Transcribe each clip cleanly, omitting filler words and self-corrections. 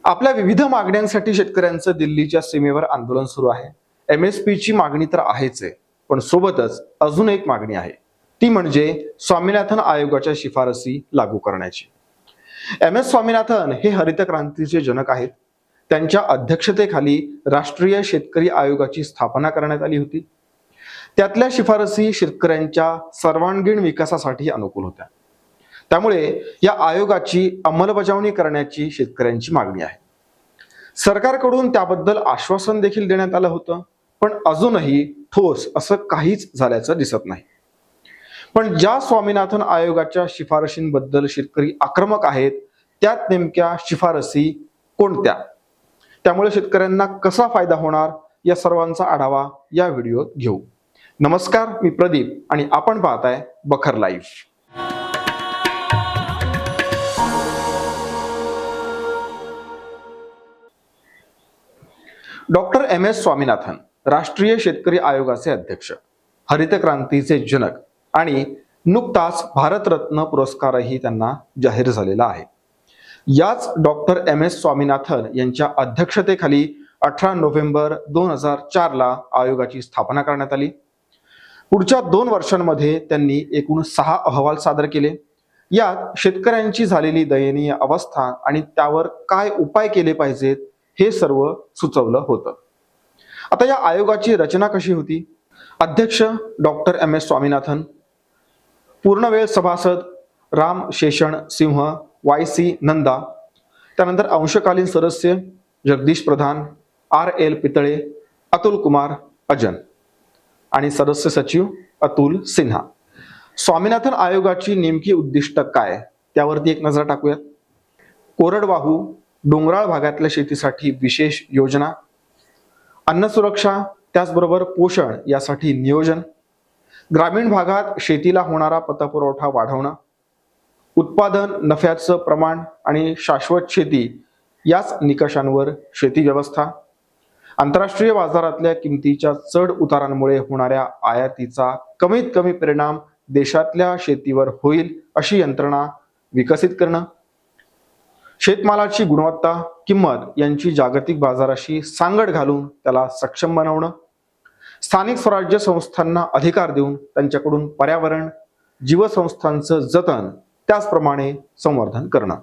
आपल्या विविध मागण्यांसाठी शेतकऱ्यांचं दिल्लीच्या सीमेवर आंदोलन सुरू आहे। MSP ची मागणी तर आहेच आहे, पण सोबतच अजून एक मागणी आहे, ती म्हणजे स्वामीनाथन आयोगाच्या शिफारसी लागू करण्याची। MS स्वामीनाथन हे हरित क्रांतीचे जनक आहेत। त्यांच्या अध्यक्षतेखाली राष्ट्रीय शेतकरी आयोगाची स्थापना करण्यात आली होती। त्यातल्या शिफारसी शेतकऱ्यांच्या सर्वांगीण विकासासाठी अनुकूल होत्या। त्यामुळे या आयोगाची अंमलबजावणी करण्याची शेतकऱ्यांची मागणी आहे। सरकारकडून त्याबद्दल आश्वासन देखील देण्यात आलं होतं, पण अजूनही ठोस असं काहीच झाल्याचं दिसत नाही। पण ज्या स्वामीनाथन आयोगाच्या शिफारशींबद्दल शेतकरी आक्रमक आहेत, त्यात नेमक्या शिफारसी कोणत्या? त्यामुळे शेतकऱ्यांना कसा फायदा होणार, या सर्वांचा आढावा या व्हिडिओत घेऊ। नमस्कार, मी प्रदीप आणि आपण पाहताय बखर लाईव्ह। डॉक्टर MS स्वामीनाथन राष्ट्रीय शेतकरी आयोगाचे अध्यक्ष, हरित क्रांतीचे जनक आणि नुकताच भारतरत्न पुरस्कारही त्यांना जाहीर झालेला आहे। याच डॉक्टर MS स्वामीनाथन यांच्या अध्यक्षतेखाली 18 नोव्हेंबर 2004 ला आयोगाची स्थापना करण्यात आली। पुढच्या 2 वर्षांमध्ये त्यांनी एकूण 6 अहवाल सादर केले। यात शेतकऱ्यांची झालेली दयनीय अवस्था आणि त्यावर काय उपाय केले पाहिजेत हे सर्व सुचवलं होतं। आता या आयोगाची रचना कशी होती? अध्यक्ष डॉक्टर MS स्वामीनाथन, पूर्णवेळ सभासद राम शेषण सिंह, YC नंदा, त्यानंतर अंशकालीन सदस्य जगदीश प्रधान, RL पितळे, अतुल कुमार अजन आणि सदस्य सचिव अतुल सिन्हा। स्वामीनाथन आयोगाची नेमकी उद्दिष्ट काय, त्यावरती एक नजर टाकूयात। कोरडवाहू डोंगराळ भागातल्या शेतीसाठी विशेष योजना, अन्न सुरक्षा त्याचबरोबर पोषण यासाठी नियोजन, ग्रामीण भागात शेतीला होणारा पतपुरवठा वाढवणं, उत्पादन नफ्याचं प्रमाण आणि शाश्वत शेती याच निकषांवर शेती व्यवस्था, आंतरराष्ट्रीय बाजारातल्या किमतीच्या चढ उतारांमुळे होणाऱ्या आयातीचा कमीत कमी परिणाम देशातल्या शेतीवर होईल अशी यंत्रणा विकसित करणं, शेतमालाची गुणवत्ता किंमत यांची जागतिक बाजाराशी सांगड घालून त्याला सक्षम बनवणं, स्थानिक स्वराज्य संस्थांना अधिकार देऊन त्यांच्याकडून पर्यावरण जीवसंस्थांचं जतन त्याचप्रमाणे संवर्धन करणं।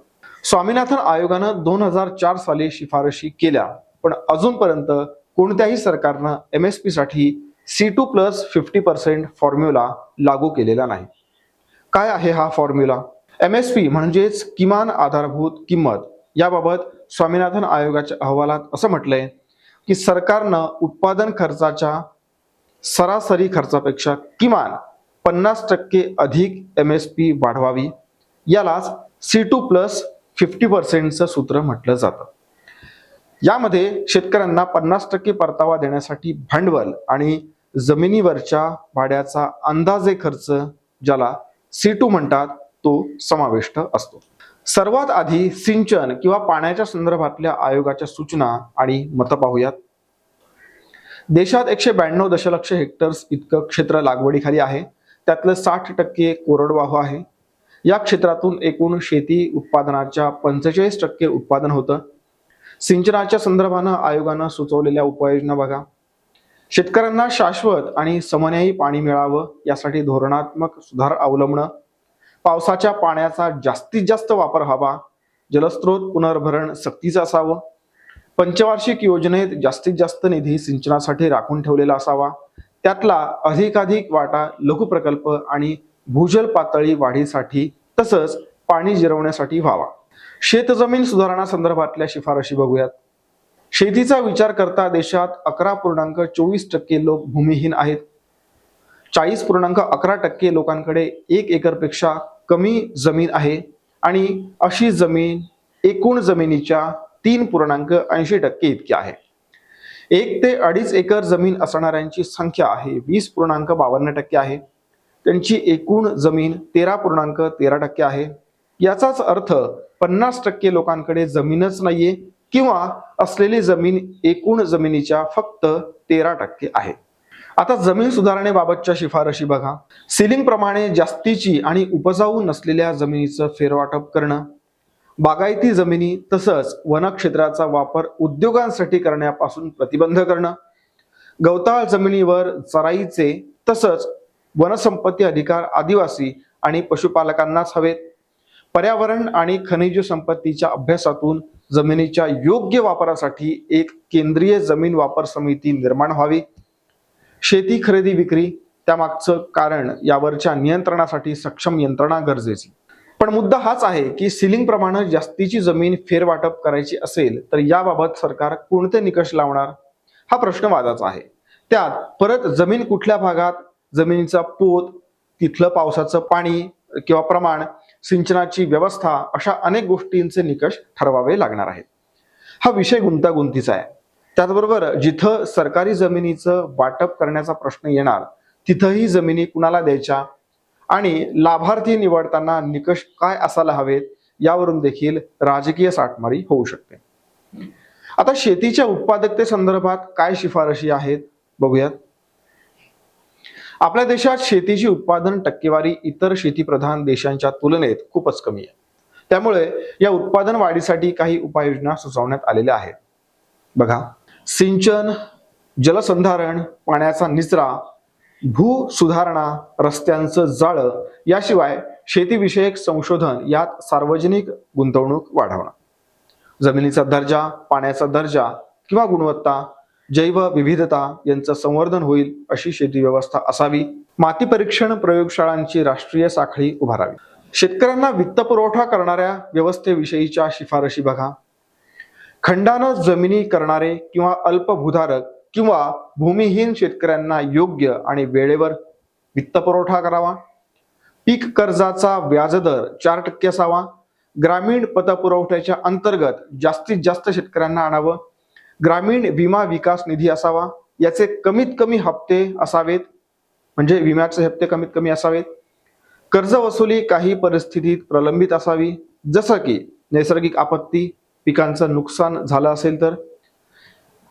स्वामीनाथन आयोगानं 2004 साली शिफारशी केल्या, पण अजूनपर्यंत कोणत्याही सरकारनं MSP साठी C2+50% फॉर्म्युला लागू केलेला नाही। काय आहे हा फॉर्म्युला? MSP म्हणजेच किमान आधारभूत किंमत। याबाबत स्वामीनाथन आयोगाच्या अहवालात असं म्हटलंय की सरकारनं उत्पादन खर्चाच्या सरासरी खर्चापेक्षा किमान 50% अधिक MSP वाढवावी, यालाच C2+50%चं सूत्र म्हटलं जातं। यामध्ये शेतकऱ्यांना 50% परतावा देण्यासाठी भांडवल आणि जमिनीवरच्या भाड्याचा अंदाजे खर्च, ज्याला C2 म्हणतात, तो समाविष्ट असतो। सर्वात आधी सिंचन किंवा पाण्याच्या संदर्भातल्या आयोगाच्या सूचना आणि मतं पाहूयात। देशात 192 दशलक्ष हेक्टर्स इतकं क्षेत्र लागवडीखाली आहे। त्यातलं 60% कोरडवाहू आहे। या क्षेत्रातून एकूण शेती उत्पादनाच्या 45% उत्पादन होतं। सिंचनाच्या संदर्भानं आयोगानं सुचवलेल्या उपाययोजना बघा। शेतकऱ्यांना शाश्वत आणि समन्यायी पाणी मिळावं यासाठी धोरणात्मक सुधार अवलंबणं, पावसाच्या पाण्याचा जास्तीत जास्त वापर व्हावा, जलस्रोत पुनर्भरण सक्तीचं असावं, पंचवार्षिक योजनेत जास्तीत जास्त निधी सिंचनासाठी राखून ठेवलेला असावा, त्यातला अधिकाधिक वाटा लघु प्रकल्प आणि भूजल पातळी वाढीसाठी तसंच पाणी जिरवण्यासाठी व्हावा। शेतजमीन सुधारणा संदर्भातल्या शिफारशी बघूयात। शेतीचा विचार करता देशात 11.24% लोक भूमिहीन आहेत। 40.11% लोकांकडे 1 एकरपेक्षा कमी जमीन आहे आणि अशी जमीन एकूण जमिनीच्या 3.80% इतकी आहे। 1 ते 2.5 एकर जमीन असणाऱ्यांची संख्या आहे 20.52% आहे। त्यांची एकूण जमीन 13.13% आहे। याचाच अर्थ 50% लोकांकडे जमीनच नाहीये किंवा असलेली जमीन एकूण जमिनीच्या फक्त 13% आहे। आता जमीन सुधारणेबाबतच्या शिफारशी बघा। सीलिंग प्रमाणे जास्तीची आणि उपजाऊ नसलेल्या जमिनीचं फेरवाटप करणं, बागायती जमिनी तसंच वनक्षेत्राचा वापर उद्योगांसाठी करण्यापासून प्रतिबंध करणं, गवताळ जमिनीवर चराईचे तसंच वनसंपत्ती अधिकार आदिवासी आणि पशुपालकांनाच हवेत, पर्यावरण आणि खनिज संपत्तीच्या अभ्यासातून जमिनीच्या योग्य वापरासाठी एक केंद्रीय जमीन वापर समिती निर्माण व्हावी, शेती खरेदी विक्री त्यामागचं कारण यावरच्या नियंत्रणासाठी सक्षम यंत्रणा गरजेची. पण मुद्दा हाच आहे की सिलिंग प्रमाणे जास्तीची जमीन फेरवाटप करायची असेल तर याबाबत सरकार कोणते निकष लावणार हा प्रश्न वादाचा आहे. त्यात परत जमीन कुठल्या भागात, जमिनीचा पोत, तिथलं पावसाचं पाणी किंवा प्रमाण, सिंचनाची व्यवस्था अशा अनेक गोष्टींचे निकष ठरवावे लागणार आहेत. हा विषय गुंतागुंतीचा आहे. त्याचबरोबर जिथं सरकारी जमिनीचं वाटप करण्याचा प्रश्न येणार तिथंही जमिनी कुणाला द्यायच्या आणि लाभार्थी निवडताना निकष काय असायला हवेत यावरून देखील राजकीय साटमारी होऊ शकते. आता शेतीच्या उत्पादकतेसंदर्भात काय शिफारशी आहेत बघूयात. आपल्या देशात शेतीची उत्पादन टक्केवारी इतर शेतीप्रधान देशांच्या तुलनेत खूपच कमी आहे. त्यामुळे या उत्पादन वाढीसाठी काही उपाययोजना सुचवण्यात आलेल्या आहेत. बघा, सिंचन, जलसंधारण, पाण्याचा निचरा, भू सुधारणा, रस्त्यांचं जाळं, याशिवाय शेतीविषयक संशोधन यात सार्वजनिक गुंतवणूक वाढवणं, जमिनीचा दर्जा, पाण्याचा दर्जा किंवा गुणवत्ता, जैव विविधता यांचं संवर्धन होईल अशी शेती व्यवस्था असावी, माती परीक्षण प्रयोगशाळांची राष्ट्रीय साखळी उभारावी. शेतकऱ्यांना वित्तपुरवठा करणाऱ्या व्यवस्थेविषयीच्या शिफारशी बघा. खंडानं जमिनी करणारे किंवा अल्पभूधारक किंवा भूमिहीन शेतकऱ्यांना योग्य आणि वेळेवर वित्तपुरवठा करावा. पीक कर्जाचा व्याजदर 4% असावा. ग्रामीण पतपुरवठ्याच्या अंतर्गत जास्तीत जास्त शेतकऱ्यांना आणावं. ग्रामीण विमा विकास निधी असावा. याचे कमीत कमी हप्ते असावेत, म्हणजे विम्याचे हप्ते कमीत कमी असावेत. कर्ज वसुली काही परिस्थितीत प्रलंबित असावी, जसं की नैसर्गिक आपत्ती, पिकांचं नुकसान झालं असेल तर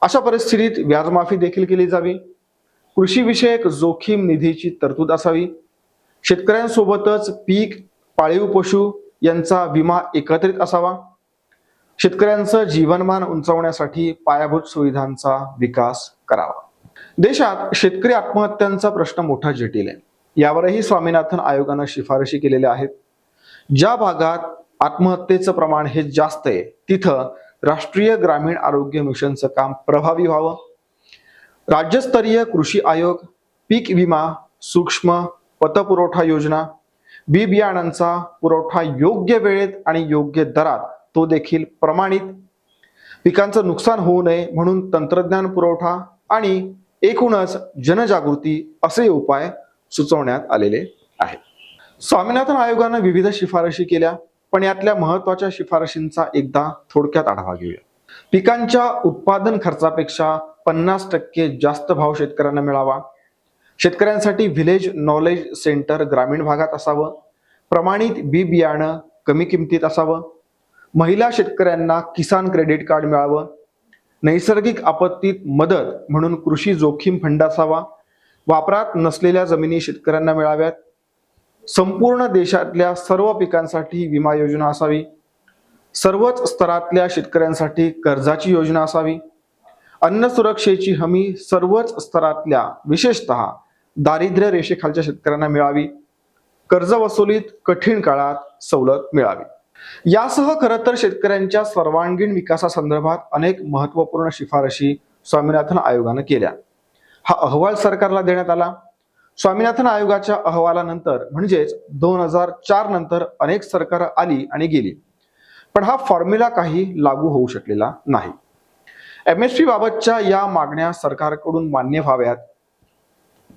अशा परिस्थितीत व्याजमाफी देखील केली जावी. कृषी विषयक जोखीम निधीची तरतूद असावी. शेतकऱ्यांसोबतच पीक, पाळीव पशु यांचा विमा एकत्रित असावा. शेतकऱ्यांचं जीवनमान उंचावण्यासाठी पायाभूत सुविधांचा विकास करावा. देशात शेतकरी आत्महत्यांचा प्रश्न मोठा जटिल आहे. यावरही स्वामीनाथन आयोगानं शिफारशी केलेल्या आहेत. ज्या भागात आत्महत्येचं प्रमाण हे जास्त आहे तिथं राष्ट्रीय ग्रामीण आरोग्य मिशनचं काम प्रभावी व्हावं. राज्यस्तरीय कृषी आयोग, पीक विमा, सूक्ष्म पतपुरवठा योजना, बी बियाणांचा पुरवठा योग्य वेळेत आणि योग्य दरात तो देखील प्रमाणित, पिकांचं नुकसान होऊ नये म्हणून तंत्रज्ञान पुरवठा आणि एकूणच जनजागृती असे उपाय सुचवण्यात आलेले आहेत. स्वामीनाथन आयोगानं विविध शिफारशी केल्या, पण यातल्या महत्वाच्या शिफारशींचा एकदा थोडक्यात आढावा घेऊया. पिकांच्या उत्पादन खर्चापेक्षा 50% जास्त भाव शेतकऱ्यांना मिळावा. शेतकऱ्यांसाठी व्हिलेज नॉलेज सेंटर ग्रामीण भागात असावं. प्रमाणित बी बियाणं कमी किमतीत असावं. महिला शेतकऱ्यांना किसान क्रेडिट कार्ड मिळावं. नैसर्गिक आपत्तीत मदत म्हणून कृषी जोखीम फंड असावा. वापरात नसलेल्या जमिनी शेतकऱ्यांना मिळाव्यात. संपूर्ण देशातल्या सर्व पिकांसाठी विमा योजना असावी. सर्वच स्तरातल्या शेतकऱ्यांसाठी कर्जाची योजना असावी. अन्न सुरक्षेची हमी सर्वच स्तरातल्या विशेषतः दारिद्र्य रेषेखालच्या शेतकऱ्यांना मिळावी. कर्ज वसुलीत कठीण काळात सवलत मिळावी. यासह खरं तर शेतकऱ्यांच्या सर्वांगीण विकासासंदर्भात अनेक महत्त्वपूर्ण शिफारशी स्वामीनाथन आयोगानं केल्या. हा अहवाल सरकारला देण्यात आला. स्वामीनाथन आयोगाच्या अहवालानंतर म्हणजेच 2004 नंतर अनेक सरकार आली आणि गेली, पण हा फॉर्म्युला काही लागू होऊ शकलेला नाही. MSP बाबतच्या या मागण्या सरकारकडून मान्य व्हाव्यात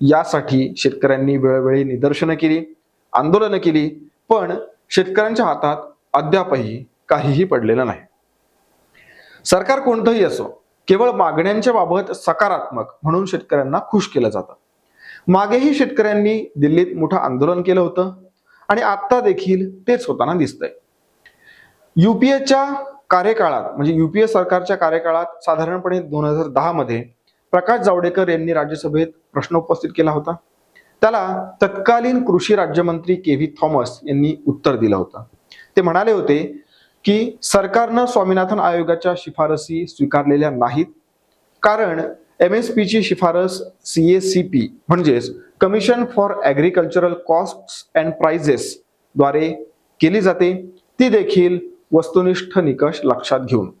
यासाठी शेतकऱ्यांनी वेळोवेळी निदर्शनं केली, आंदोलनं केली, पण शेतकऱ्यांच्या हातात अद्यापही काहीही पडलेलं नाही. सरकार कोणतंही असो, केवळ मागण्यांच्या बाबत सकारात्मक म्हणून शेतकऱ्यांना खुश केलं जातं. मागेही शेतकऱ्यांनी दिल्लीत मोठं आंदोलन केलं होतं आणि आता देखील तेच होताना दिसतंय. युपीएच्या कार्यकाळात म्हणजे युपीए सरकारच्या कार्यकाळात साधारणपणे 2010 मध्ये प्रकाश जावडेकर यांनी राज्यसभेत प्रश्न उपस्थित केला होता. त्याला तत्कालीन कृषी राज्यमंत्री KV थॉमस यांनी उत्तर दिलं होतं. ते म्हणाले होते की सरकारनं स्वामीनाथन आयोगाच्या शिफारसी स्वीकारलेल्या नाहीत, कारण MSP ची शिफारस CACP म्हणजेच commission for agricultural costs and prices द्वारे केली जाते, ती देखील वस्तुनिष्ठ निकष लक्षात घेऊन.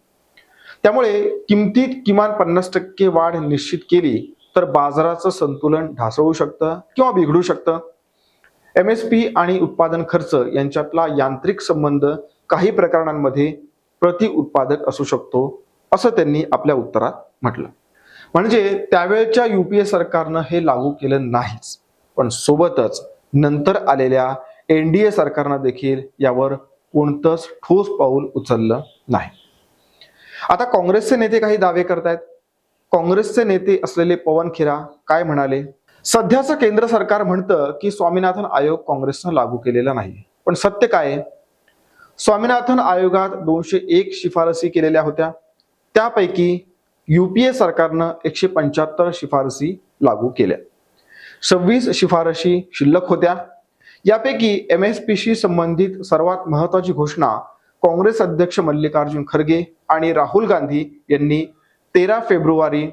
त्यामुळे किमतीत किमान 50% वाढ निश्चित केली तर बाजाराचं संतुलन ढासळू शकतं किंवा बिघडू शकतं. MSP आणि उत्पादन खर्च यांच्यातला यांत्रिक संबंध काही प्रकरणांमध्ये प्रति उत्पादक असू शकतो, असं त्यांनी आपल्या उत्तरात म्हटलं. म्हणजे त्यावेळच्या UPA सरकारनं हे लागू केलं नाहीच, पण सोबतच नंतर आलेल्या NDA सरकारनं देखील यावर कोणतंच ठोस पाऊल उचललं नाही. आता काँग्रेसचे नेते काही दावे करतायत. काँग्रेसचे नेते असलेले पवन खेरा काय म्हणाले? सध्याचं केंद्र सरकार म्हणतं की स्वामीनाथन आयोग काँग्रेसनं लागू केलेला नाही, पण सत्य काय आहे? स्वामीनाथन आयोगात 201 शिफारसी केलेल्या होत्या, त्यापैकी UPA सरकारनं 175 शिफारसी लागू केल्या. 26 शिफारशी शिल्लक होत्या. यापैकी MSPशी संबंधित सर्वात महत्वाची घोषणा काँग्रेस अध्यक्ष मल्लिकार्जुन खरगे आणि राहुल गांधी यांनी 13 फेब्रुवारी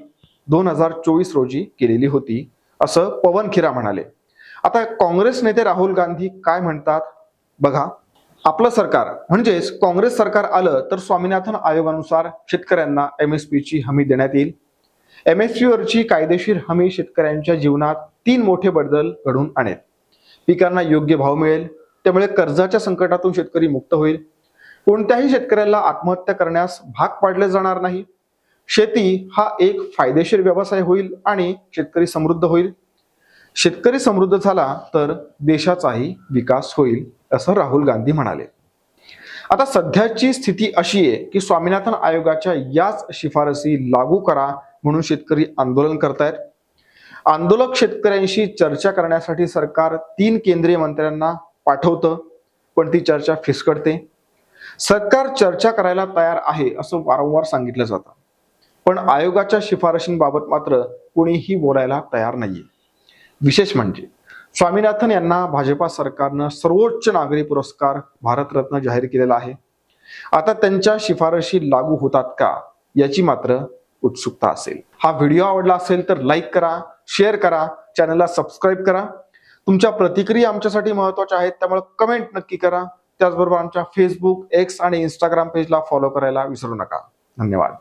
2024 रोजी केलेली होती, असं पवन खेरा म्हणाले. आता काँग्रेस नेते राहुल गांधी काय म्हणतात बघा. आपलं सरकार म्हणजेच काँग्रेस सरकार आलं तर स्वामीनाथन आयोगानुसार शेतकऱ्यांना MSPची हमी देण्यात येईल. MSP वरची कायदेशीर हमी शेतकऱ्यांच्या जीवनात 3 मोठे बदल घडवून आणेल. पिकांना योग्य भाव मिळेल, त्यामुळे कर्जाच्या संकटातून शेतकरी मुक्त होईल. कोणत्याही शेतकऱ्याला आत्महत्या करण्यास भाग पाडले जाणार नाही. शेती हा एक फायदेशीर व्यवसाय होईल आणि शेतकरी समृद्ध होईल. शेतकरी समृद्ध झाला तर देशाचाही विकास होईल, असं राहुल गांधी म्हणाले. आता सध्याची स्थिती अशी आहे की स्वामीनाथन आयोगाच्या याच शिफारसी लागू करा म्हणून शेतकरी आंदोलन करतायत. आंदोलक शेतकऱ्यांशी चर्चा करण्यासाठी सरकार 3 केंद्रीय मंत्र्यांना पाठवतं, पण ती चर्चा फिसकटते. सरकार चर्चा करायला तयार आहे असं वारंवार सांगितलं जातं, पण आयोगाच्या शिफारशींबाबत मात्र कोणीही बोलायला तयार नाहीये. विशेष म्हणजे स्वामीनाथन यांना भाजपा सरकारनं सर्वोच्च नागरी पुरस्कार भारतरत्न जाहीर केलेला आहे. आता त्यांच्या शिफारशी लागू होतात का याची मात्र उत्सुकता असेल. हा व्हिडिओ आवडला असेल तर लाईक करा, शेअर करा, चॅनलला सबस्क्राईब करा. तुमच्या प्रतिक्रिया आमच्यासाठी महत्त्वाच्या आहेत, त्यामुळे कमेंट नक्की करा. त्याचबरोबर आमच्या फेसबुक, X आणि Instagram पेजला फॉलो करायला विसरू नका. धन्यवाद.